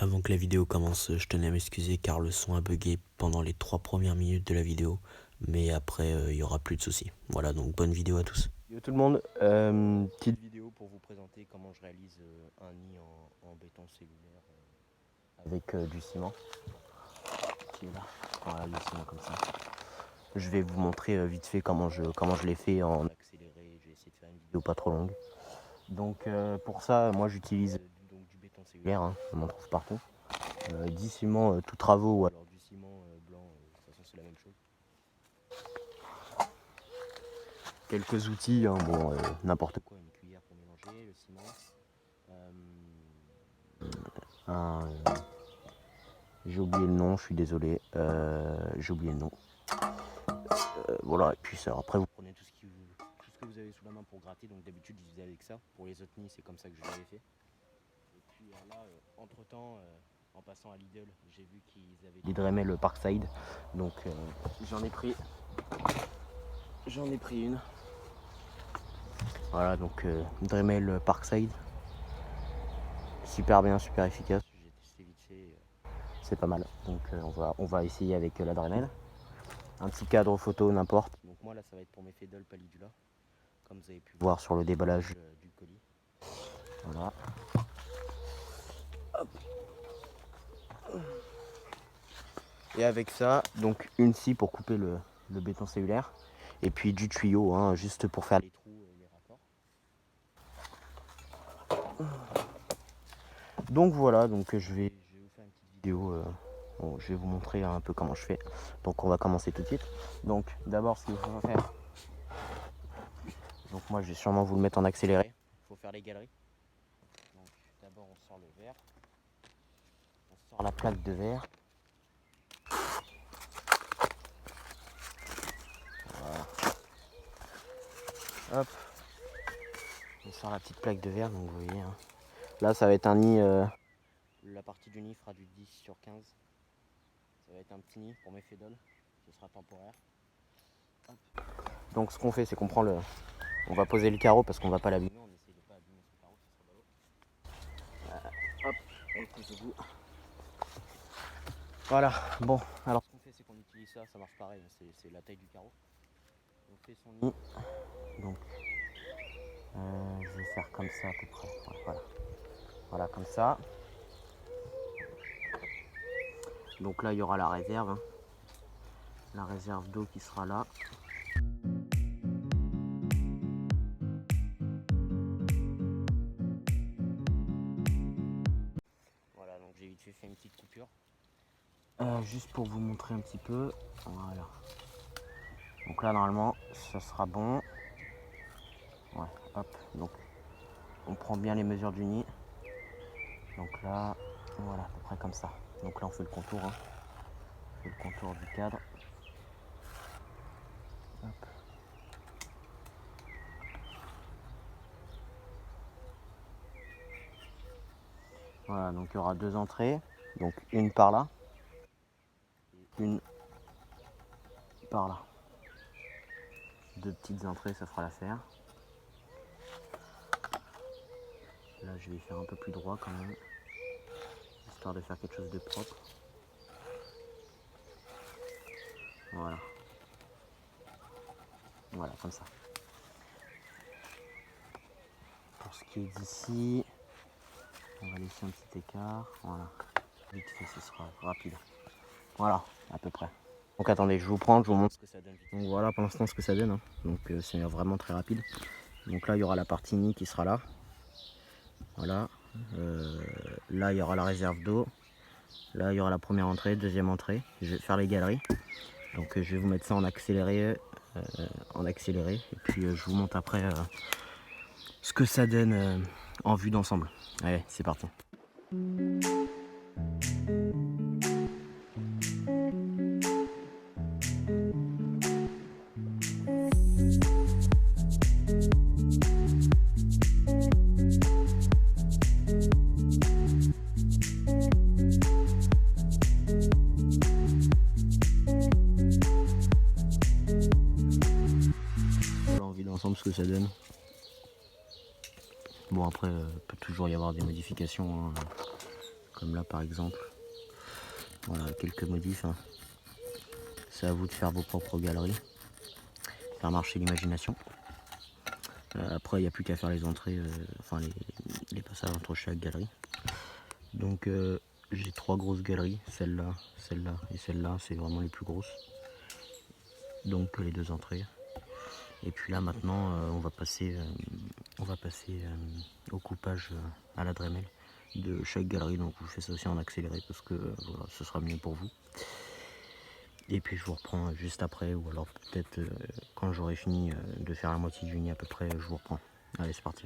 Avant que la vidéo commence, je tenais à m'excuser car le son a bugué pendant les 3 premières minutes de la vidéo, mais après il y aura plus de soucis. Voilà, donc bonne vidéo à tous. Yo tout le monde, petite vidéo pour vous présenter comment je réalise un nid en béton cellulaire avec du ciment qui est là. Voilà, le ciment comme ça. Je vais vous montrer vite fait comment je l'ai fait en accéléré. J'ai essayé de faire une vidéo pas trop longue. Donc pour ça, moi j'utilise du béton cellulaire, hein, on en trouve partout. Du ciment tout travaux ou alors du ciment blanc, de toute façon c'est la même chose. Quelques outils, hein, bon, n'importe quoi, une cuillère pour mélanger le ciment, j'ai oublié le nom, je suis désolé, j'ai oublié le nom. Voilà, et puis ça, après vous prenez tout ce que vous avez sous la main pour gratter, donc d'habitude je faisais avec ça, pour les autres nids c'est comme ça que je l'avais fait. Et puis là, entre temps, en passant à Lidl, j'ai vu qu'ils avaient des Dremel Parkside, donc j'en ai pris une. Voilà, donc Dremel Parkside, super bien, super efficace. J'ai testé vite fait, c'est pas mal. Donc on va essayer avec la Dremel. Un petit cadre photo, n'importe. Donc moi là, ça va être pour mes Feddle Pallidula, comme vous avez pu voir sur le déballage du colis. Voilà. Hop. Et avec ça, donc une scie pour couper le béton cellulaire, et puis du tuyau, hein, juste pour faire les trous et les raccords. Donc voilà, donc je vais vous faire une petite vidéo. Bon, je vais vous montrer un peu comment je fais. Donc on va commencer tout de suite. Donc d'abord ce qu'il faut faire. Donc moi je vais sûrement vous le mettre en accéléré. Il faut faire les galeries. Donc d'abord on sort le verre. On sort la plaque de verre. Voilà. Hop. On sort la petite plaque de verre, donc vous voyez. Hein. Là ça va être un nid. La partie du nid fera du 10/15. Ça va être un petit nid pour mes Feddle. Ce sera temporaire. Hop. Donc ce qu'on fait, c'est qu'on prend on va poser le carreau parce qu'on va pas l'abîmer. On essaye de pas abîmer ce carreau, ça serait ballot. Hop, on le pose au bout. Voilà, bon, alors ce qu'on fait, c'est qu'on utilise ça, ça marche pareil, c'est la taille du carreau. On fait son nid. Donc je vais faire comme ça à peu près. Voilà, voilà comme ça. Donc là il y aura la réserve, hein. La réserve d'eau qui sera là. Voilà, donc j'ai vite fait une petite coupure. Juste pour vous montrer un petit peu. Voilà. Donc là normalement ça sera bon. Ouais, hop, donc on prend bien les mesures du nid. Donc là, voilà, à peu près comme ça. Donc là on fait le contour, hein. On fait le contour du cadre. Hop. Voilà, donc il y aura deux entrées. Donc une par là et une par là. Deux petites entrées, ça fera l'affaire. Là je vais faire un peu plus droit quand même, histoire de faire quelque chose de propre. Voilà. Voilà, comme ça. Pour ce qui est d'ici, on va laisser un petit écart. Voilà. Vite fait, ce sera rapide. Voilà, à peu près. Donc attendez, je vous montre ce que ça donne. Donc voilà pour l'instant ce que ça donne, hein. Donc c'est vraiment très rapide. Donc là il y aura la partie nid qui sera là. Voilà. Là il y aura la réserve d'eau. Là il y aura la première entrée, deuxième entrée. Je vais faire les galeries. Donc je vais vous mettre ça en accéléré. Et puis je vous montre après ce que ça donne en vue d'ensemble. Allez, c'est parti. Ensemble ce que ça donne. Bon après peut toujours y avoir des modifications, hein. comme là par exemple. Voilà, quelques modifs. Hein. C'est à vous de faire vos propres galeries, faire marcher l'imagination. Après, il n'y a plus qu'à faire les entrées, enfin les passages entre chaque galerie. Donc j'ai 3 grosses galeries, celle-là, celle-là et celle-là, c'est vraiment les plus grosses. Donc les 2 entrées. Et puis là maintenant, on va passer au coupage à la Dremel de chaque galerie. Donc je fais ça aussi en accéléré parce que voilà, ce sera mieux pour vous. Et puis je vous reprends juste après, ou alors peut-être quand j'aurai fini de faire la moitié du nid à peu près, je vous reprends. Allez, c'est parti.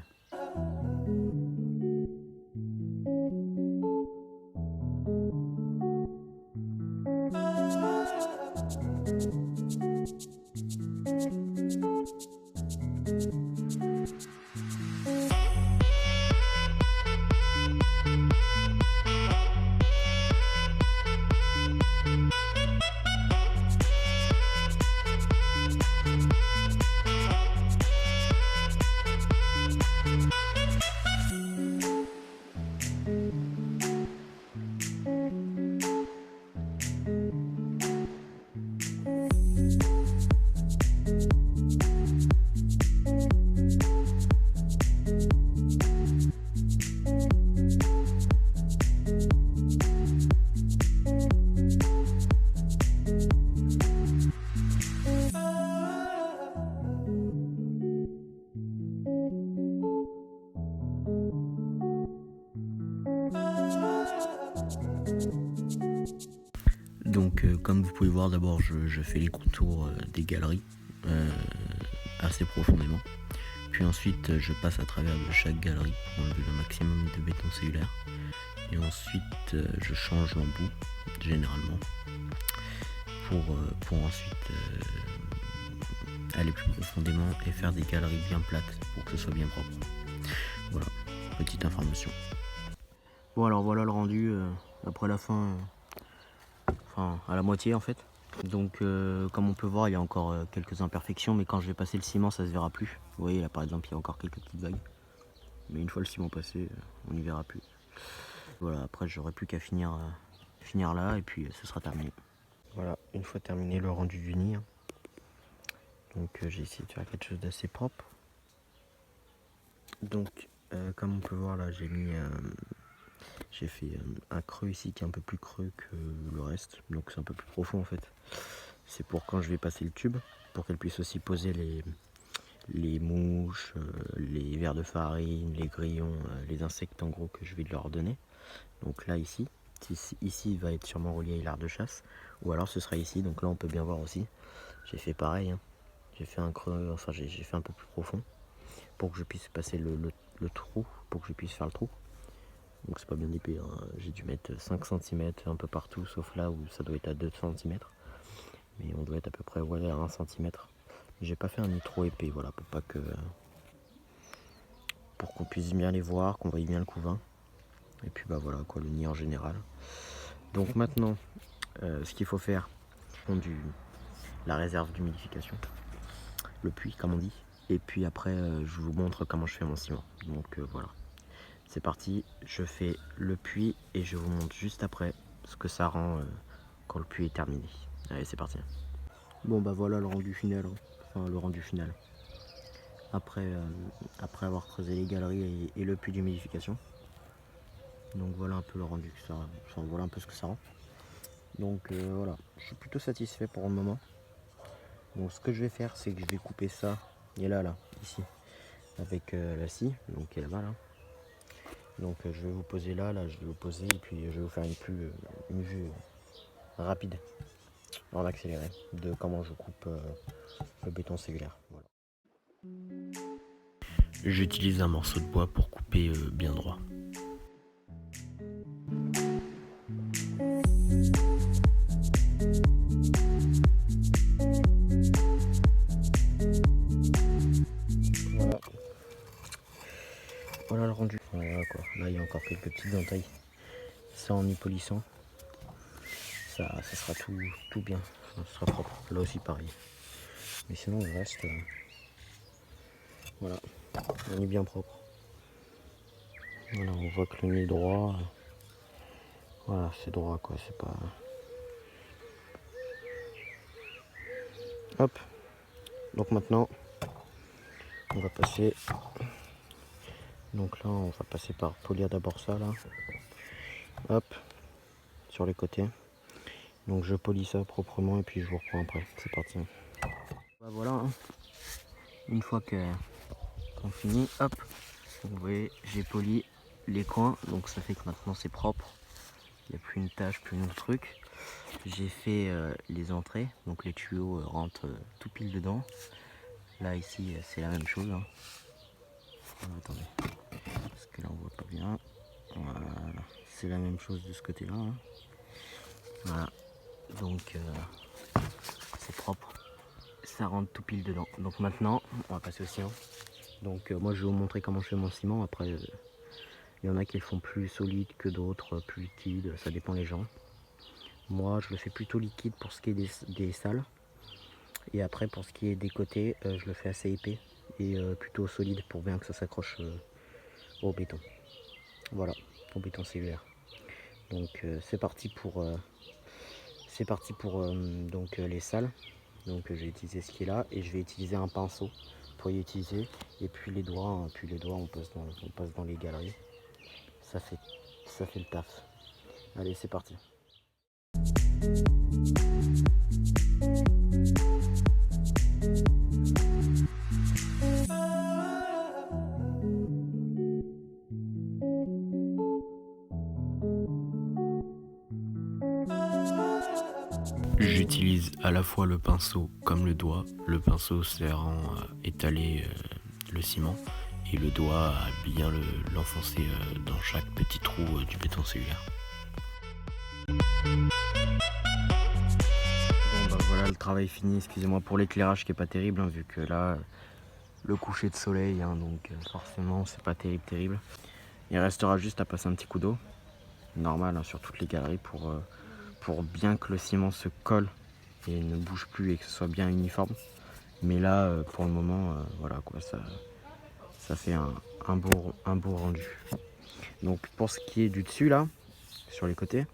Donc comme vous pouvez voir, d'abord je fais les contours des galeries assez profondément. Puis ensuite je passe à travers de chaque galerie pour enlever le maximum de béton cellulaire. Et ensuite je change l'embout généralement pour ensuite aller plus profondément et faire des galeries bien plates pour que ce soit bien propre. Voilà, petite information. Bon alors voilà le rendu après la fin, enfin à la moitié en fait. Donc comme on peut voir, il y a encore quelques imperfections, mais quand je vais passer le ciment, ça se verra plus. Vous voyez là par exemple, il y a encore quelques petites vagues. Mais une fois le ciment passé, on n'y verra plus. Voilà, après j'aurai plus qu'à finir là et puis ce sera terminé. Voilà, une fois terminé le rendu du nid. Hein. Donc j'ai essayé de faire quelque chose d'assez propre. Donc comme on peut voir là, j'ai fait un creux ici qui est un peu plus creux que le reste, donc c'est un peu plus profond en fait. C'est pour quand je vais passer le tube, pour qu'elle puisse aussi poser les mouches, les vers de farine, les grillons, les insectes en gros que je vais leur donner. Donc là ici il va être sûrement relié à l'art de chasse, ou alors ce sera ici, donc là on peut bien voir aussi. J'ai fait pareil, hein. J'ai fait un creux, enfin j'ai fait un peu plus profond, pour que je puisse passer le trou, pour que je puisse faire le trou. Donc c'est pas bien épais, hein. J'ai dû mettre 5 cm un peu partout, sauf là où ça doit être à 2 cm. Mais on doit être à peu près à 1 cm. J'ai pas fait un nid trop épais, voilà, pour qu'on puisse bien les voir, qu'on voie bien le couvain. Et puis bah voilà quoi, le nid en général. Donc maintenant, ce qu'il faut faire, la réserve d'humidification, le puits comme on dit. Et puis après, je vous montre comment je fais mon ciment. Donc voilà. C'est parti, je fais le puits et je vous montre juste après ce que ça rend quand le puits est terminé. Allez, c'est parti. Bon bah voilà le rendu final, hein. Enfin le rendu final. Après avoir creusé les galeries et le puits d'humidification. Donc voilà un peu le rendu que ça, enfin voilà un peu ce que ça rend. Donc voilà, je suis plutôt satisfait pour le moment. Donc ce que je vais faire, c'est que je vais couper ça, et là, ici, avec la scie, donc qui est là-bas là. Donc je vais vous poser là, je vais vous poser et puis je vais vous faire une vue rapide, en accéléré, de comment je coupe le béton cellulaire. Voilà. J'utilise un morceau de bois pour couper bien droit. Voilà le rendu. Voilà quoi. Là il y a encore quelques petites entailles. Ça en y polissant, ça sera tout bien. Ça sera propre. Là aussi pareil. Mais sinon le reste, voilà, on est bien propre. Voilà, on voit que le nez est droit. Voilà, c'est droit quoi, c'est pas... Hop. Donc maintenant, on va passer... Donc là, on va passer par polir d'abord ça là. Hop. Sur les côtés. Donc je polis ça proprement et puis je vous reprends après. C'est parti. Bah voilà. Hein. Une fois qu'on finit, hop. Vous voyez, j'ai poli les coins. Donc ça fait que maintenant c'est propre. Il n'y a plus une tache, plus un truc. J'ai fait les entrées. Donc les tuyaux rentrent tout pile dedans. Là ici c'est la même chose. Hein. Attendez. Parce que là on voit pas bien. Voilà. C'est la même chose de ce côté là. Hein. Voilà. Donc c'est propre. Ça rentre tout pile dedans. Donc maintenant, on va passer au ciment. Donc moi je vais vous montrer comment je fais mon ciment. Après, il y en a qui le font plus solide que d'autres, plus liquide. Ça dépend les gens. Moi je le fais plutôt liquide pour ce qui est des salles. Et après pour ce qui est des côtés, je le fais assez épais. Et plutôt solide pour bien que ça s'accroche au béton. Voilà, au béton cellulaire. Donc c'est parti pour donc les salles. Donc je vais utiliser ce qui est là et je vais utiliser un pinceau pour y utiliser. Et puis les doigts, hein, on passe dans les galeries. Ça fait le taf. Allez, c'est parti. J'utilise à la fois le pinceau comme le doigt. Le pinceau sert à étaler le ciment et le doigt à bien l'enfoncer dans chaque petit trou du béton cellulaire. Bon bah voilà, le travail fini. Excusez-moi pour l'éclairage qui est pas terrible, hein, vu que là, le coucher de soleil, hein, donc forcément c'est pas terrible. Il restera juste à passer un petit coup d'eau, normal hein, sur toutes les galeries pour bien que le ciment se colle et ne bouge plus et que ce soit bien uniforme. Mais là, pour le moment, voilà quoi, ça fait un beau rendu. Donc pour ce qui est du dessus là, sur les côtés,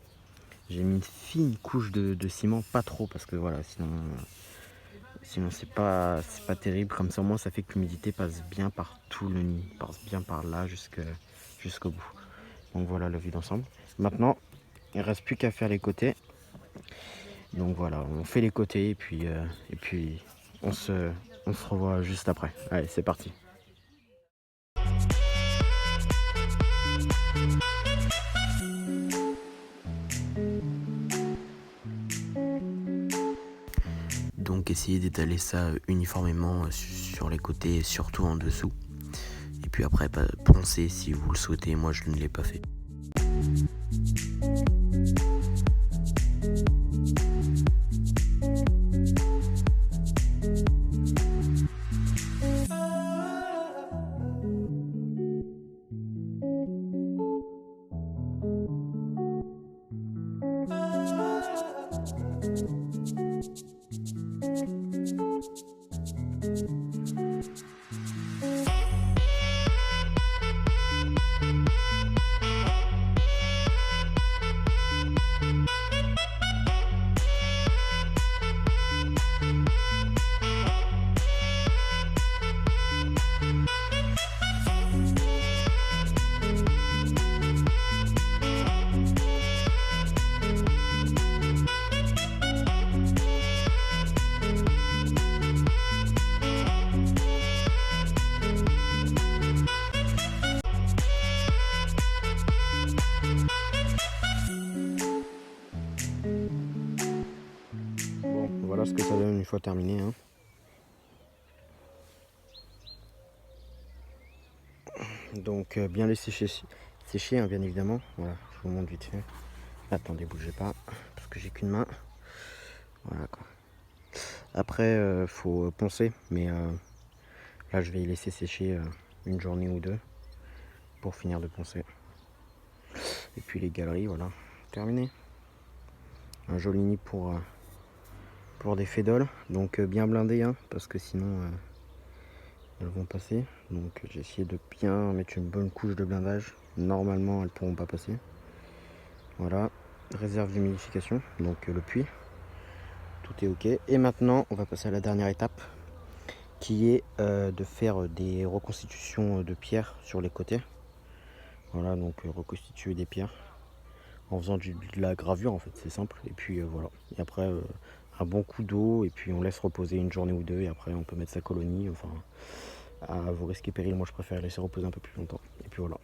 j'ai mis une fine couche de ciment, pas trop parce que voilà, sinon c'est pas terrible. Comme ça au moins ça fait que l'humidité passe bien par tout le nid, passe bien par là jusqu'au bout. Donc voilà le vue d'ensemble. Maintenant, il ne reste plus qu'à faire les côtés. Donc voilà, on fait les côtés et puis on se revoit juste après. Allez, c'est parti. Donc essayez d'étaler ça uniformément sur les côtés et surtout en dessous. Et puis après, poncez si vous le souhaitez. Moi, je ne l'ai pas fait. Voilà ce que ça donne une fois terminé. Hein. Donc bien les sécher hein, bien évidemment. Voilà, je vous montre vite fait. Attendez, bougez pas, parce que j'ai qu'une main. Voilà quoi. Après, faut poncer, mais là je vais y laisser sécher une journée ou deux pour finir de poncer. Et puis les galeries, voilà, terminé. Un joli nid pour des fédoles, donc bien blindé, hein, parce que sinon elles vont passer. Donc j'ai essayé de bien mettre une bonne couche de blindage. Normalement elles pourront pas passer. Voilà, réserve d'humidification, donc le puits. Tout est ok. Et maintenant, on va passer à la dernière étape, qui est de faire des reconstitutions de pierres sur les côtés. Voilà, donc reconstituer des pierres en faisant de la gravure, en fait, c'est simple. Et puis voilà. Et après, un bon coup d'eau, et puis on laisse reposer une journée ou deux, et après on peut mettre sa colonie. Enfin, à vos risques et périls, moi je préfère laisser reposer un peu plus longtemps. Et puis voilà.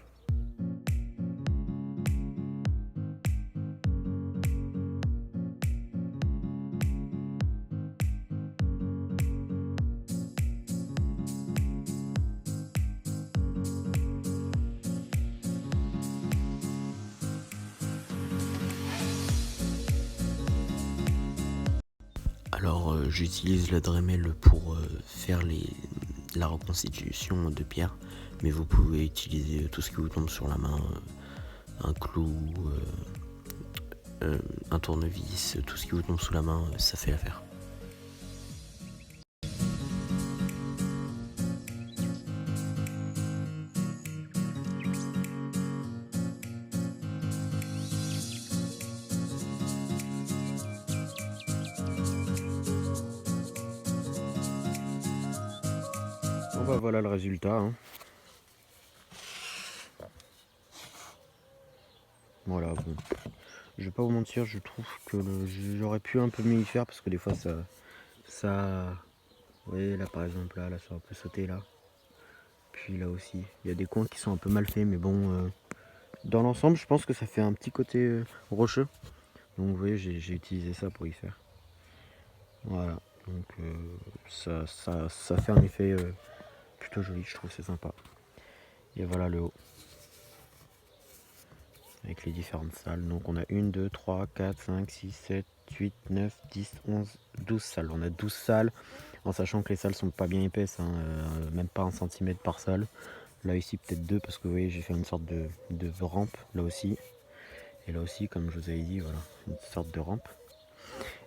Alors j'utilise la Dremel pour faire la reconstitution de pierre, mais vous pouvez utiliser tout ce qui vous tombe sur la main, un clou, un tournevis, tout ce qui vous tombe sous la main, ça fait l'affaire. Bon bah voilà le résultat. Hein. Voilà, bon. Je vais pas vous mentir, je trouve que j'aurais pu un peu mieux y faire parce que des fois vous voyez là par exemple là ça a un peu sauté là. Puis là aussi, il y a des coins qui sont un peu mal faits, mais bon, dans l'ensemble je pense que ça fait un petit côté rocheux. Donc vous voyez, j'ai utilisé ça pour y faire. Voilà, donc ça fait un effet plutôt joli, je trouve, c'est sympa. Et voilà le haut. Avec les différentes salles. Donc on a 1, 2, 3, 4, 5, 6, 7, 8, 9, 10, 11, 12 salles. On a 12 salles, en sachant que les salles sont pas bien épaisses, hein, même pas 1 cm par salle. Là ici peut-être 2 parce que vous voyez j'ai fait une sorte de rampe là aussi. Et là aussi, comme je vous avais dit, voilà, une sorte de rampe.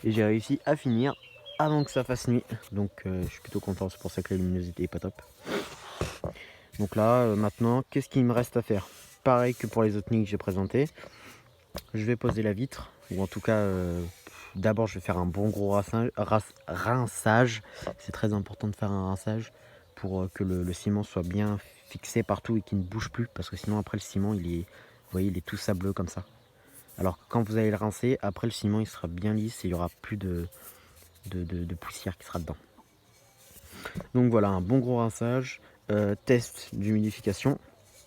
Et j'ai réussi à finir avant que ça fasse nuit. Donc je suis plutôt content, c'est pour ça que la luminosité est pas top. Donc là, maintenant, qu'est-ce qu'il me reste à faire? Pareil que pour les autres nids que j'ai présentés. Je vais poser la vitre, ou en tout cas, d'abord je vais faire un bon gros rinçage. C'est très important de faire un rinçage pour que le ciment soit bien fixé partout et qu'il ne bouge plus. Parce que sinon après le ciment, vous voyez, il est tout sableux comme ça. Alors quand vous allez le rincer, après le ciment il sera bien lisse et il n'y aura plus de poussière qui sera dedans. Donc voilà, un bon gros rinçage, test d'humidification.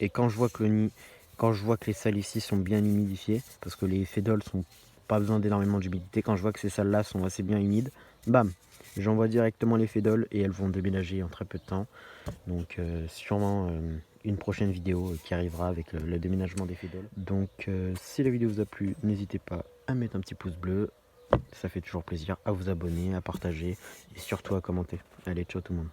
Et quand je vois que les salles ici sont bien humidifiées, parce que les fédoles sont pas besoin d'énormément d'humidité, quand je vois que ces salles-là sont assez bien humides, bam, j'envoie directement les fédoles et elles vont déménager en très peu de temps. Donc sûrement une prochaine vidéo qui arrivera avec le déménagement des fédoles. Donc si la vidéo vous a plu, n'hésitez pas à mettre un petit pouce bleu. Ça fait toujours plaisir, à vous abonner, à partager et surtout à commenter. Allez, ciao tout le monde.